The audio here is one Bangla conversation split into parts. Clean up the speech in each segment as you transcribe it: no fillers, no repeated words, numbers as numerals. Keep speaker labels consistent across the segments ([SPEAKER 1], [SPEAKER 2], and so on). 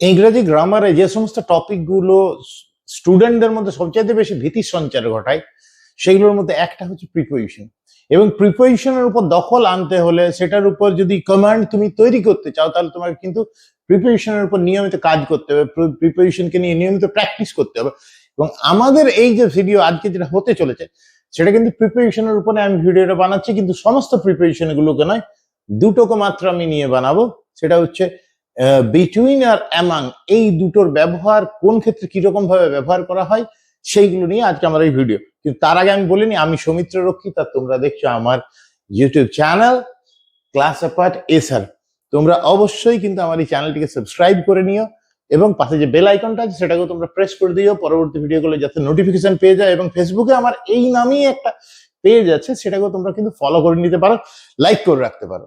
[SPEAKER 1] ইংরেজি গ্রামারে যে সমস্ত টপিকগুলো স্টুডেন্টদের মধ্যে সবচেয়ে বেশি ভীতির সঞ্চার ঘটায় সেগুলোর মধ্যে একটা হচ্ছে প্রিপোজিশন। এবং প্রিপোজিশনের উপর দখল আনতে হলে সেটার উপর যদি কমান্ড তুমি তৈরি করতে চাও তাহলে তোমাকে কিন্তু প্রিপোজিশনের উপর নিয়মিত কাজ করতে হবে, প্রিপোজিশনকে নিয়ে নিয়মিত প্র্যাকটিস করতে হবে। এবং আমাদের এই যে ভিডিও আজকে যেটা হতে চলেছে সেটা কিন্তু প্রিপোজিশনের উপরে আমি ভিডিওটা বানাচ্ছি, কিন্তু সমস্ত প্রিপোজিশন গুলোকে নয়, দুটোকে মাত্র আমি নিয়ে বানাবো। সেটা হচ্ছে বিটুইন আর অ্যামাং, এই দুটোর ব্যবহার কোন ক্ষেত্রে কিরকম ভাবে ব্যবহার করা হয় সেইগুলো নিয়ে আজকে আমার এই ভিডিও। কিন্তু তার আগে আমি বলিনি আমি সৌমিত্র রক্ষিত, আর তোমরা দেখছো আমার YouTube channel class apart SR. তোমরা অবশ্যই কিন্তু আমার এই চ্যানেলটিকে সাবস্ক্রাইব করে নিও এবং পাশে যে বেল আইকনটা আছে সেটাকেও তোমরা প্রেস করে দিও পরবর্তী ভিডিওগুলো যাতে নোটিফিকেশন পেয়ে যায়। এবং ফেসবুকে আমার এই নামেই একটা পেজ আছে, সেটাকেও তোমরা কিন্তু ফলো করে নিতে পারো, লাইক করে রাখতে পারো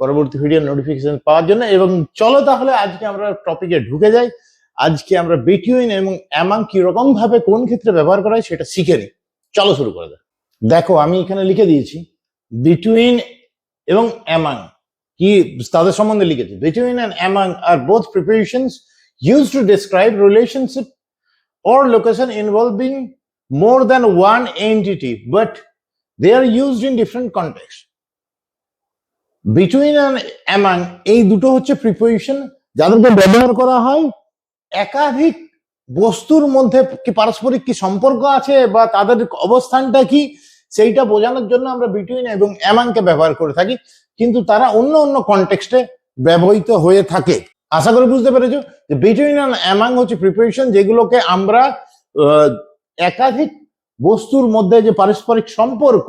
[SPEAKER 1] পরবর্তী ভিডিওর নোটিফিকেশন পাওয়ার জন্য। এবং চলো তাহলে আজকে আমরা টপিকে ঢুকে যাই। আজকে আমরা বিটুইন এবং অ্যামাং কিরকম ভাবে কোন ক্ষেত্রে ব্যবহার করা হয় সেটা শিখে নিই। চলো শুরু করে দাও। দেখো আমি এখানে লিখে দিয়েছি বিটুইন এবং অ্যামাং কি তাদের সম্বন্ধে লিখেছি। বিটুইন অ্যান্ড অ্যামাং আর both prepositions used to describe relationship or location involving more than one entity, but they are used in different contexts. Between and among এই দুটো হচ্ছে প্রিপোজিশন যাদেরকে ব্যবহার করা হয় একাধিক বস্তুর মধ্যে কি পারস্পরিক কি সম্পর্ক আছে বা তাদের অবস্থানটা কি সেইটা বোঝানোর জন্য আমরা বিটুইন এবং অ্যামাংকে ব্যবহার করে থাকি, কিন্তু তারা অন্য অন্য কনটেক্সটে ব্যবহৃত হয়ে থাকে। আশা করি বুঝতে পেরেছো যে বিটুইন অ্যান্ড অ্যামাং হচ্ছে প্রিপোজিশন যেগুলোকে আমরা একাধিক বস্তুর মধ্যে যে পারস্পরিক সম্পর্ক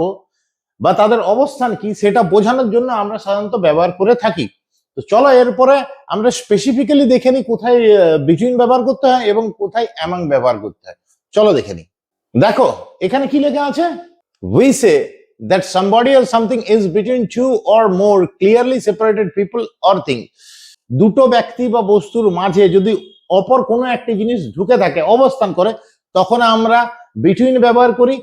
[SPEAKER 1] বা তাদের অবস্থান কি সেটা বোঝানোর জন্য আমরা সাধারণত ব্যবহার করে থাকি। তো চলো এরপরে আমরা স্পেসিফিক্যালি দেখে নিই কোথায় বিটুইন ব্যবহার করতে হয় এবং কোথায় অ্যামাং ব্যবহার করতে হয়। চলো দেখে নিই। দেখো এখানে কি লেখা আছে, we say that somebody or something is between two or more clearly separated people or things. দুটো ব্যক্তি বা বস্তুর মাঝে যদি অপর কোনো একটি জিনিস ঢুকে থাকে, অবস্থান করে, তখন আমরা বিটুইন ব্যবহার করি।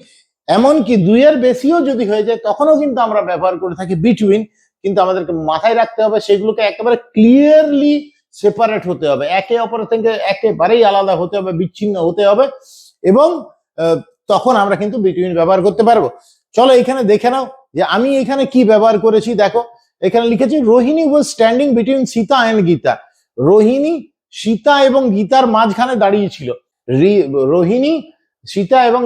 [SPEAKER 1] এমনকি দুইয়ের বেশিও যদি হয়ে যায় তখনও কিন্তু আমরা ব্যবহার করে থাকি বিটুইন। কিন্তু আমাদেরকে মাথায় রাখতে হবে সেগুলোকে একেবারে ক্লিয়ারলি সেপারেট হতে হবে, একে অপরের থেকে একেবারেই আলাদা হতে হবে, বিচ্ছিন্ন হতে হবে, এবং তখন আমরা কিন্তু বিটুইন ব্যবহার করতে পারবো। চলো এখানে দেখে নাও যে আমি এখানে কি ব্যবহার করেছি। দেখো এখানে লিখেছি Rohini was standing between Sita and Gita. Rohini Sita এবং গীতার মাঝখানে দাঁড়িয়ে ছিল। রোহিণী সীতা এবং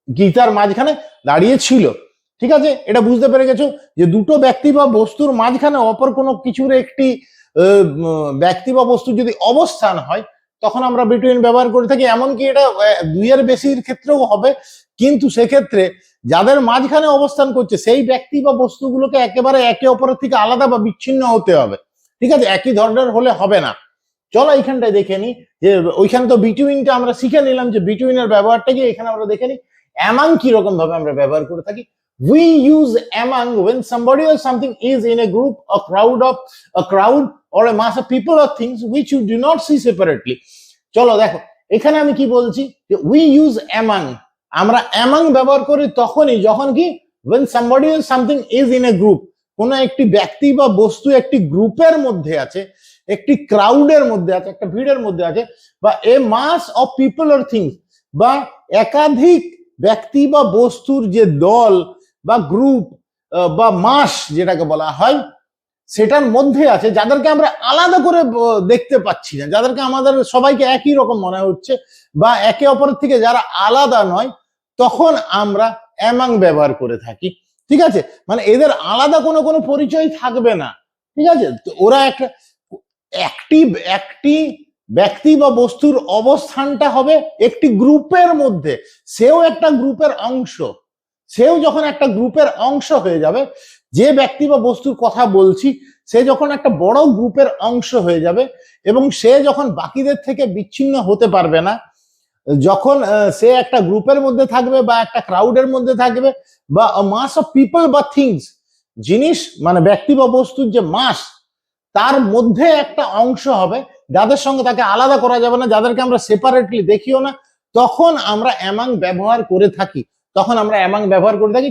[SPEAKER 1] গীতার মাঝখানে দাঁড়িয়ে ছিল। ঠিক আছে, এটা বুঝতে পেরে গেছো যে দুটো ব্যক্তি বা বস্তুর মাঝখানে অপর কোনো কিছুর একটি ব্যক্তি বা বস্তু যদি অবস্থান হয় তখন আমরা বিটুইন ব্যবহার করে থাকি। এমনকি এটা দুইয়ের বেশির ক্ষেত্রেও হবে, কিন্তু সেক্ষেত্রে যাদের মাঝখানে অবস্থান করছে সেই ব্যক্তি বা বস্তুগুলোকে একেবারে একে অপরের থেকে আলাদা বা বিচ্ছিন্ন হতে হবে। ঠিক আছে, একই ধরনের হলে হবে না। চলো এইখানটায় দেখে নি যে ওইখানে তো বিটুইনটা আমরা শিখে নিলাম যে বিটুইনের ব্যবহারটা কি। এখানে আমরা দেখে নিই অ্যামাং কিরকম ভাবে আমরা ব্যবহার করে থাকি। We use among when somebody or something is in a group, a crowd or a mass of people or things which you do not see separately. চলো দেখো এখানে আমি কি বলছি যে we use among, আমরা among ব্যবহার করি তখনই যখন কি when somebody or something is in a group, কোন একটি ব্যক্তি বা বস্তু একটি গ্রুপের মধ্যে আছে, একটি ক্রাউডের মধ্যে আছে, একটা ভিড়ের মধ্যে আছে, বা এ মাস অফ পিপল অর থিংস, বা একাধিক ব্যক্তি বা বস্তুর যে দল বা গ্রুপ বা মাস যেটাকে বলা হয় সেটার মধ্যে আছে, যাদেরকে আমরা আলাদা করে দেখতে পাচ্ছি না, যাদেরকে আমাদের সবাইকে একই রকম মনে হচ্ছে বা একে অপরের থেকে যারা আলাদা নয়, তখন আমরা অ্যামাং ব্যবহার করে থাকি। ঠিক আছে, মানে এদের আলাদা কোনো পরিচয় থাকবে না। ঠিক আছে, তো ওরা একটি ব্যক্তি বা বস্তুর অবস্থানটা হবে একটি গ্রুপের মধ্যে, সেও একটা গ্রুপের অংশ। সেও যখন একটা গ্রুপের অংশ হয়ে যাবে, যে ব্যক্তি বা বস্তুর কথা বলছি সে যখন একটা বড় গ্রুপের অংশ হয়ে যাবে এবং সে যখন বাকিদের থেকে বিচ্ছিন্ন হতে পারবে না, যখন সে একটা গ্রুপের মধ্যে থাকবে বা একটা ক্রাউডের মধ্যে থাকবে বা মাস অফ পিপল বা থিংস, জিনিস মানে ব্যক্তি বা বস্তুর যে মাস তার মধ্যে একটা অংশ হবে যাদের সঙ্গে তাকে আলাদা করা যাবে না, যাদেরকে আমরা সেপারেটলি দেখিও না, তখন আমরা অ্যামাং ব্যবহার করে থাকি।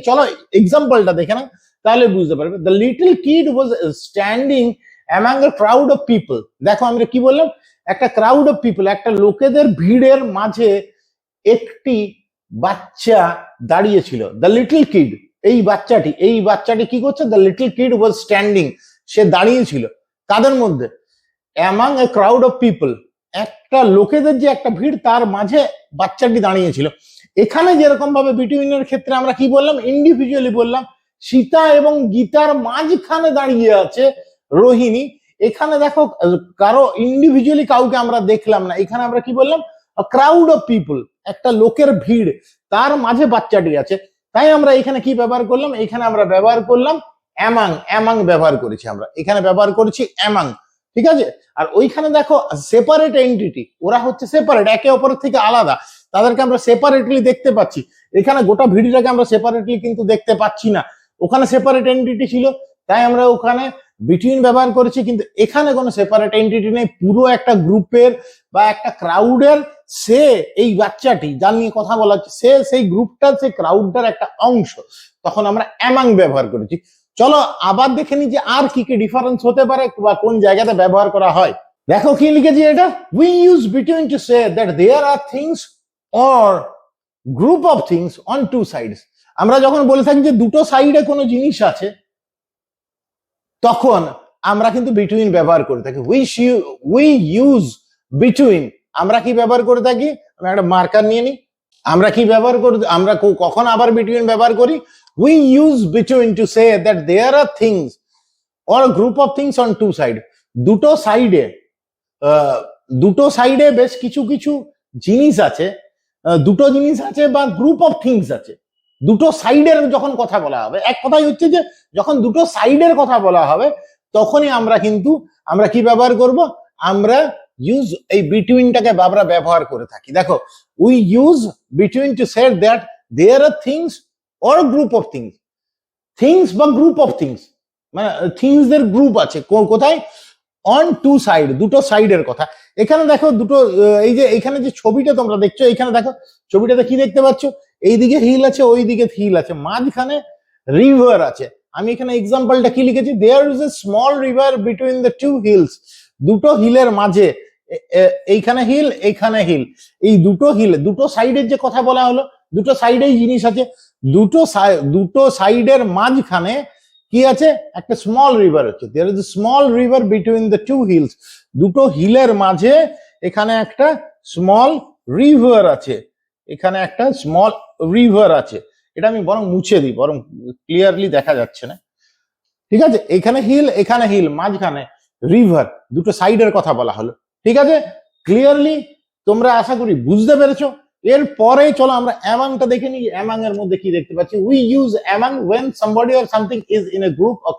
[SPEAKER 1] চলো এক্সাম্পলটা দেখে না, তাহলে বুঝতে পারবে। The little kid was standing among a crowd of people. দেখো আমরা কি বললাম, একটা ক্রাউড অফ পিপল, একটা লোকেদের ভিড়ের মাঝে একটি বাচ্চা দাঁড়িয়েছিল, দ্য লিটল কিড। এই বাচ্চাটি কি করছে, the little kid was standing, সে দাঁড়িয়েছিল কাদের মধ্যে, among a crowd of people, একটা লোকেদের যে একটা ভিড় তার মাঝে বাচ্চাটি দাঁড়িয়েছিল। এখানে যেরকম ভাবে বিটুইনের ক্ষেত্রে আমরা কি বললাম, ইন্ডিভিজুয়ালি বললাম, সীতা এবং গীতার মাঝখানে দাঁড়িয়ে আছে রোহিণী। এখানে দেখো কারো ইন্ডিভিজুয়ালি কাউকে আমরা দেখলাম না, এখানে আমরা কি বললাম, ক্রাউড অফ পিপল, একটা লোকের ভিড়, তার মাঝে বাচ্চাটি আছে। তাই আমরা এখানে কি ব্যবহার করলাম, এখানে আমরা ব্যবহার করলাম অ্যামাং, অ্যামাং ব্যবহার করেছি আমরা, এখানে ব্যবহার করেছি অ্যামাং, ঠিক আছে। আর ওইখানে দেখো সেপারেট এন্টিটি, ওরা হচ্ছে সেপারেট, একে অপরের থেকে আলাদা, তাদেরকে আমরা সেপারেটলি দেখতে পাচ্ছি। এখানে গোটা ভিডিওটাকে আমরা সেপারেটলি কিন্তু দেখতে পাচ্ছি না, ওখানে সেপারেট এন্টিটি ছিল, তাই আমরা ওখানে বিটুইন ব্যবহার করেছি। কিন্তু এখানে কোনো সেপারেট এন্টিটি নেই, পুরো একটা গ্রুপের বা একটা ক্রাউডের, সে এই বাচ্চাটি যার নিয়ে কথা বলা হচ্ছে, সে সেই গ্রুপটার, সেই ক্রাউডটার একটা অংশ, তখন আমরা অ্যামাং ব্যবহার করেছি। চলো আবার দেখে নি যে আর কি কি ডিফারেন্স হতে পারে বা কোন জায়গাতে ব্যবহার করা হয়। দেখো কি লিখেছি এটা, we use between to say that there are things or group of things on two sides. আমরা যখন বলে থাকি যে দুটো সাইডে কোনো জিনিস আছে, তখন আমরা কিন্তু বিটুইন ব্যবহার করে থাকি। উই ইউজ বিটুইন, আমরা কি ব্যবহার করে থাকি, আমি একটা মার্কার নিয়ে নিই, আমরা কি ব্যবহার করি, আমরা কখন আবার বিটুইন ব্যবহার করি, we use between to say that there are things or a group of things on two sides. দুটো সাইডে বেশ কিছু কিছু জিনিস আছে, দুটো জিনিস আছে বা গ্রুপ অফ থিংস আছে। দুটো সাইডের যখন কথা বলা হবে, এক কথাই হচ্ছে যে যখন দুটো সাইডের কথা বলা হবে, তখনই আমরা কিন্তু আমরা কি ব্যবহার করব, আমরা ইউজ এই বিটুইনটাকে আমরা ব্যবহার করে থাকি। দেখো, we use between to say that there are things or a group of things, things বা group of things, মানে things এর গ্রুপ আছে কোথায়, on two side, দুটো সাইডের কথা। এখানে দেখো দুটো, এই যে এখানে যে ছবিটা তোমরা দেখছো, এখানে দেখো ছবিটাতে কি দেখতে পাচ্ছ, এইদিকে হিল আছে, ওইদিকে হিল আছে, মাঝখানে রিভার আছে। আমি এখানে এক্সাম্পলটা কি লিখেছি, there is a small river between the two hills, দুটো হিলের মাঝে, এইখানে হিল, এইখানে হিল, এই দুটো হিল, দুটো সাইডের যে কথা বলা হলো, দুটো সাইডেই জিনিস আছে, দুটো সাইডের মাঝখানে কি আছে, একটা স্মল রিভার আছে, there is a small river between the two hills, দুটো হিলের মাঝে এখানে একটা স্মল রিভার আছে, এখানে একটা স্মল রিভার আছে। এটা আমি বরং মুছে দিই, বরং ক্লিয়ারলি দেখা যাচ্ছে না, ঠিক আছে। এখানে হিল, মাঝখানে রিভার, দুটো সাইডের কথা বলা হলো, ঠিক আছে। ক্লিয়ারলি তোমরা আশা করি বুঝতে পেরেছো। এরপরে চলো আমরা অ্যামাংটা দেখে নিই, অ্যামাং এর মধ্যে কি দেখতে পাচ্ছি। We use among when somebody or something is in a group, a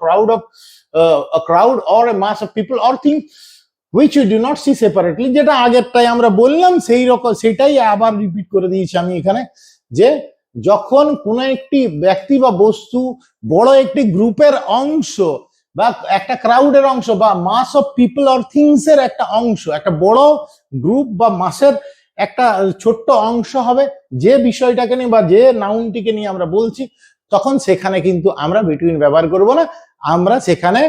[SPEAKER 1] crowd or a mass of people or things which you do not see separately, যেটা আগেরটাই আমরা বললাম সেই রকম, সেটাই আবার রিপিট করে দিয়েছি আমি এখানে, যে যখন কোনো একটি ব্যক্তি বা বস্তু বড় একটি গ্রুপের অংশ বা একটা ক্রাউডের অংশ বা মাস অফ পিপল অর থিংস এর একটা অংশ, একটা বড় গ্রুপ বা মাসের একটা ছোট্ট অংশ হবে, যে বিষয়টাকে নিয়ে বা যে নাউনটিকে নিয়ে আমরা বলছি, তখন সেখানে কিন্তু আমরা বিটুইন ব্যবহার করব না, আমরা সেখানে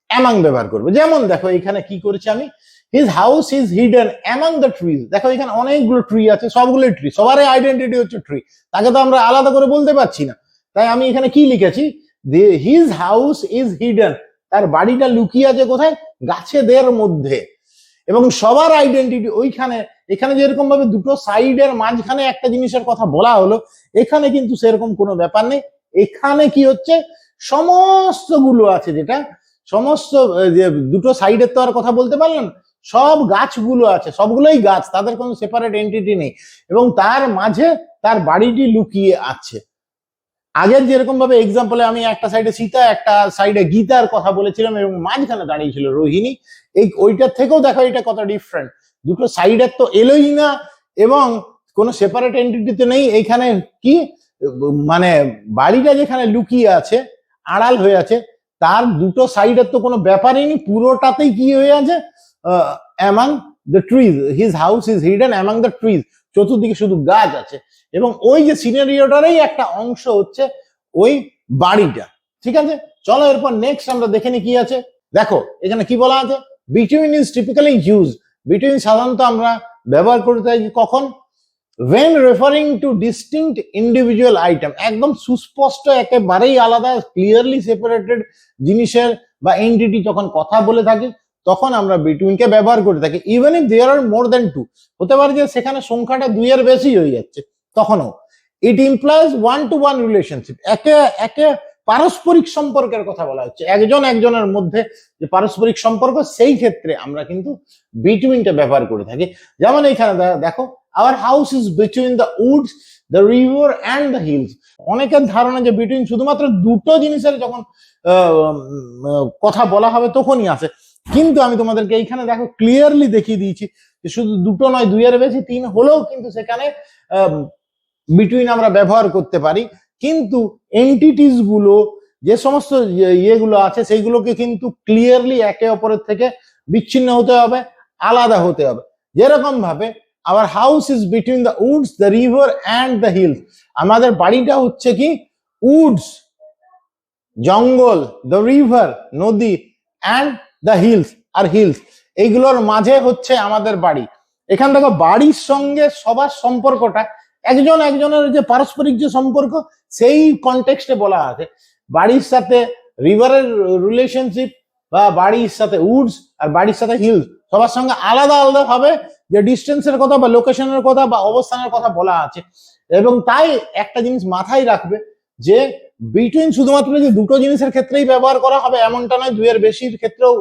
[SPEAKER 1] অ্যামাং ব্যবহার করব। যেমন দেখো এখানে কি করেছি আমি, his house is hidden among the trees. দেখো এখানে অনেকগুলো ট্রি আছে, সবগুলো ট্রি, সবারই আইডেন্টিটি হচ্ছে ট্রি, তাকে তো আমরা আলাদা করে বলতে পারছি না। তাই আমি এখানে কি লিখেছি, হিজ হাউস ইজ হিডেন, তার বাড়িটা লুকিয়ে আছে কোথায়, গাছেদের মধ্যে। এবং সবার আইডেন্টিটি ওইখানে, এখানে যেরকম ভাবে দুটো সাইডের মাঝখানে একটা জিনিসের কথা বলা হলো, এখানে কিন্তু সেরকম কোনো ব্যাপার নেই। এখানে কি হচ্ছে, সমস্ত গুলো আছে, যেটা সমস্ত যে দুটো সাইডের তো আর কথা বলতে পারলাম, সব গাছগুলো আছে, সবগুলোই গাছ, তাদের কোনো সেপারেট এন্টিটি নেই, এবং তার মাঝে তার বাড়িটি লুকিয়ে আছে। আগের যেরকম ভাবে এক্সাম্পলে আমি একটা সাইডে সীতা, একটা সাইডে গীতার কথা বলেছিলাম এবং মাঝখানে দাঁড়িয়েছিল রোহিণী, এই ওইটার থেকেও দেখো এটা কত ডিফারেন্ট, দুটো সাইডের তো এলোই না এবং কোনো সেপারেট এন্টিটিতে নেই। এইখানে কি মানে বাড়িটা যেখানে লুকিয়ে আছে, আড়াল হয়ে আছে, তার দুটো সাইডের তো কোনো ব্যাপারই নেই, পুরোটাতেই কি হয়ে আছে, among the trees, his house is hidden among the trees, চতুর্দিকে শুধু গাছ আছে, এবং ওই যে সিনারিওটারই একটা অংশ হচ্ছে ওই বাড়িটা, ঠিক আছে। চলো এরপর নেক্সট আমরা দেখে নি কি আছে। দেখো এখানে কি বলা আছে, between is typically use. Between সাধারণত আমরা ব্যবহার করতে থাকি কখন, when referring to distinct individual item, একদম সুস্পষ্ট একেবারেই আলাদা ক্লিয়ারলি সেপারেটেড জিনিসের বা এন্টিটি যখন কথা বলে থাকি তখন আমরা বিটুইন কে ব্যবহার করে থাকি। Even if there are more than two, হতে পারে যে সেখানে সংখ্যাটা 2 এর বেশি হয়ে যাচ্ছে, তখনও it employees one to one relationship, একে একে পারস্পরিক সম্পর্কের কথা বলা হচ্ছে, একজন একজনের মধ্যে যে পারস্পরিক সম্পর্ক, সেই ক্ষেত্রে আমরা কিন্তু বিটুইনটা ব্যবহার করে থাকি। যেমন এখানে দেখো, our house is between the woods, the river and the hills. অনেকের ধারণা যে বিটুইন শুধুমাত্র দুটো জিনিসের যখন কথা বলা হবে তখনই আসে, কিন্তু আমি তোমাদেরকে এইখানে দেখো ক্লিয়ারলি দেখিয়ে দিয়েছি যে শুধু দুটো নয়, 2 এর বেশি 3 হলেও কিন্তু সেখানে বিটুইন আমরা ব্যবহার করতে পারি। কিন্তু এন্টিটিস গুলো যে সমস্ত ইয়েগুলো আছে সেইগুলোকে কিন্তু ক্লিয়ারলি একে অপরের থেকে বিচ্ছিন্ন হতে হবে, আলাদা হতে হবে। যেরকম ভাবে our house is between the woods, the river and the hills, আমাদের বাড়িটা হচ্ছে কি উডস জঙ্গল, the river নদী, and the hills আর হিলস, এইগুলোর মাঝে হচ্ছে আমাদের বাড়ি। এখান থেকে বাড়ির সঙ্গে সবার সম্পর্কটা একজন একজনের যে পারস্পরিক যে সম্পর্ক সেই কনটেক্সটে বলা আছে। বাড়ির সাথে রিভারের রিলেশনশিপ বা বাড়ির সাথে উডস আর বাড়ির সাথে হিলস সবার সঙ্গে আলাদা আলাদা ভাবে যে ডিস্টেন্সের কথা বা লোকেশনের কথা বা অবস্থানের কথা বলা আছে। এবং তাই একটা জিনিস মাথায় রাখবে যে বিটুইন শুধুমাত্র যে দুটো জিনিসের ক্ষেত্রেই ব্যবহার করা হবে এমনটা নয়, 2 এর বেশির ক্ষেত্রেও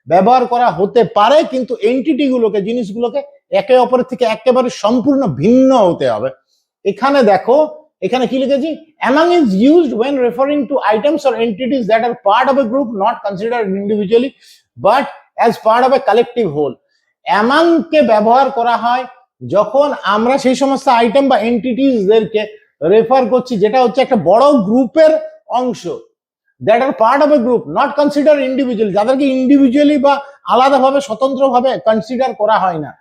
[SPEAKER 1] ব্যবহার করা হতে পারে, কিন্তু এন্টিটি গুলোকে, জিনিসগুলোকে একে অপরের থেকে একেবারে সম্পূর্ণ ভিন্ন হতে হবে। এখানে দেখো, এখানে কি লিখেছি, among is used when referring to items or entities that are part of a group not considered individually but as part of a collective whole. among কে ব্যবহার করা হয় যখন আমরা সেই সমস্ত আইটেম বা এন্টিটিস দেরকে রেফার করছি যেটা হচ্ছে একটা বড় গ্রুপের অংশ, that are part of a group not considered individually, যাদেরকে ইন্ডিভিজুয়ালি বা আলাদাভাবে স্বতন্ত্রভাবে কনসিডার করা হয় না,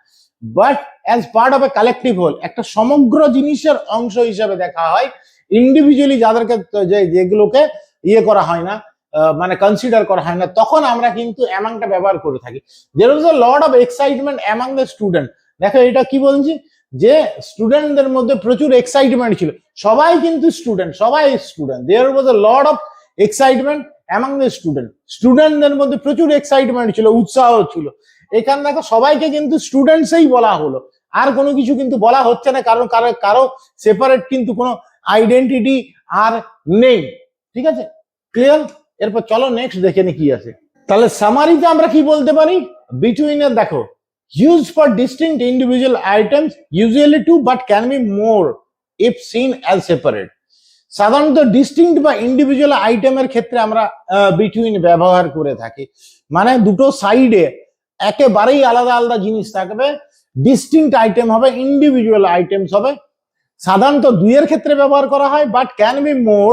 [SPEAKER 1] but as part of a collective whole, একটা সমগ্র জিনিসের অংশ হিসেবে দেখা হয়। ইন্ডিভিজুয়ালি যাদেরকে যেগুলোকে ইয়ে করা হয় না, মানে কনসিডার করা হয় না, তখন আমরা কিন্তু অ্যামাংটা ব্যবহার করে থাকি। There was a lot of excitement among the student. দেখো এটা কি বলছি, যে স্টুডেন্টদের মধ্যে প্রচুর এক্সাইটমেন্ট ছিল, সবাই কিন্তু স্টুডেন্ট, সবাই student. There was a lot of excitement among the student, স্টুডেন্টদের মধ্যে প্রচুর এক্সাইটমেন্ট ছিল, উৎসাহ ছিল। এখানে দেখো সবাইকে কিন্তু স্টুডেন্টসই বলা হলো, আর কোনো কিছু কিন্তু বলা হচ্ছে না, কারণ কারো সেপারেট কিন্তু কোনো আইডেন্টিটি আর নেই। ঠিক আছে, ক্লিয়ার? এরপর চলো নেক্সট দেখে নি কি আছে। তাহলে সামারিতে আমরা কি বলতে পারি, বিটুইন এর দেখো, used for distinct individual items, usually two but can be more if seen as separate. সাধারণত ডিস্টিংক্ট বা ইন্ডিভিজুয়াল আইটেমের ক্ষেত্রে আমরা বিটুইন ব্যবহার করে থাকি, মানে দুটো সাইডে একেবারেই আলাদা আলাদা জিনিস থাকবে, ডিস্টিংক্ট আইটেম হবে, ইন্ডিভিজুয়াল আইটেমস হবে। সাধারণত 2 এর ক্ষেত্রে ব্যবহার করা হয়, but can be more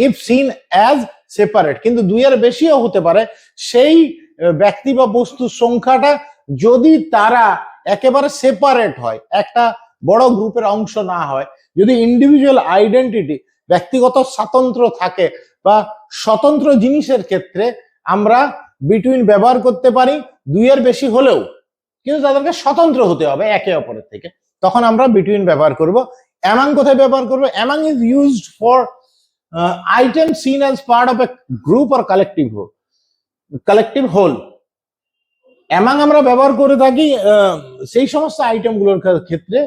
[SPEAKER 1] if scene as separate, কিন্তু 2 এর বেশিও হতে পারে সেই ব্যক্তি বা বস্তুর সংখ্যাটা যদি তারা একেবারে সেপারেট হয়, একটা বড় গ্রুপের অংশ না হয়, যদি ইন্ডিভিজুয়াল আইডেন্টিটি ব্যক্তিগত স্বাতন্ত্র্য থাকে বা স্বতন্ত্র জিনিসের ক্ষেত্রে আমরা বিটুইন ব্যবহার করতে পারি 2 এর বেশি হলেও, কিন্তু তাদেরকে স্বতন্ত্র হতে হবে একে অপরের থেকে, তখন আমরা বিটুইন ব্যবহার করব। অ্যামাং কোথায় ব্যবহার করব, among is used for item seen as part of a group or collective whole. Among আমরা ব্যবহার করে থাকি সেই সমস্ত আইটেমগুলোর ক্ষেত্রে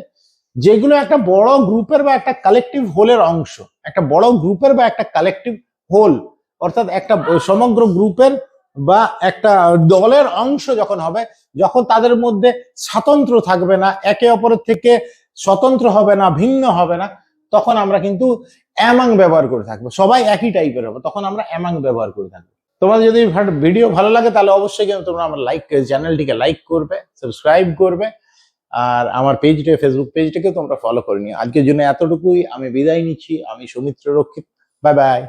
[SPEAKER 1] যেগুলো একটা বড় গ্রুপের বা একটা কালেকটিভ হোলের অংশ, একটা বড় গ্রুপের বা একটা কালেকটিভ হোল, অর্থাৎ একটা সমগ্র গ্রুপের বা একটা দলের অংশ যখন হবে, যখন তাদের মধ্যে স্বাতন্ত্র্য থাকবে না, একে অপরের থেকে স্বতন্ত্র হবে না, ভিন্ন হবে না, তখন আমরা কিন্তু অ্যামাং ব্যবহার করে থাকবো। সবাই একই টাইপের হবে, তখন আমরা অ্যামাং ব্যবহার করে থাকবো। তোমাদের যদি ভিডিও ভালো লাগে তাহলে অবশ্যই কিন্তু তোমরা আমার চ্যানেলটিকে লাইক করবে, সাবস্ক্রাইব করবে, আর আমার ফেসবুক পেজটাকে তোমরা ফলো করে নিও। আজকের জন্য এতটুকুই, আমি বিদায় নিচ্ছি। আমি সৌমিত্র রক্ষিত, বাই বাই।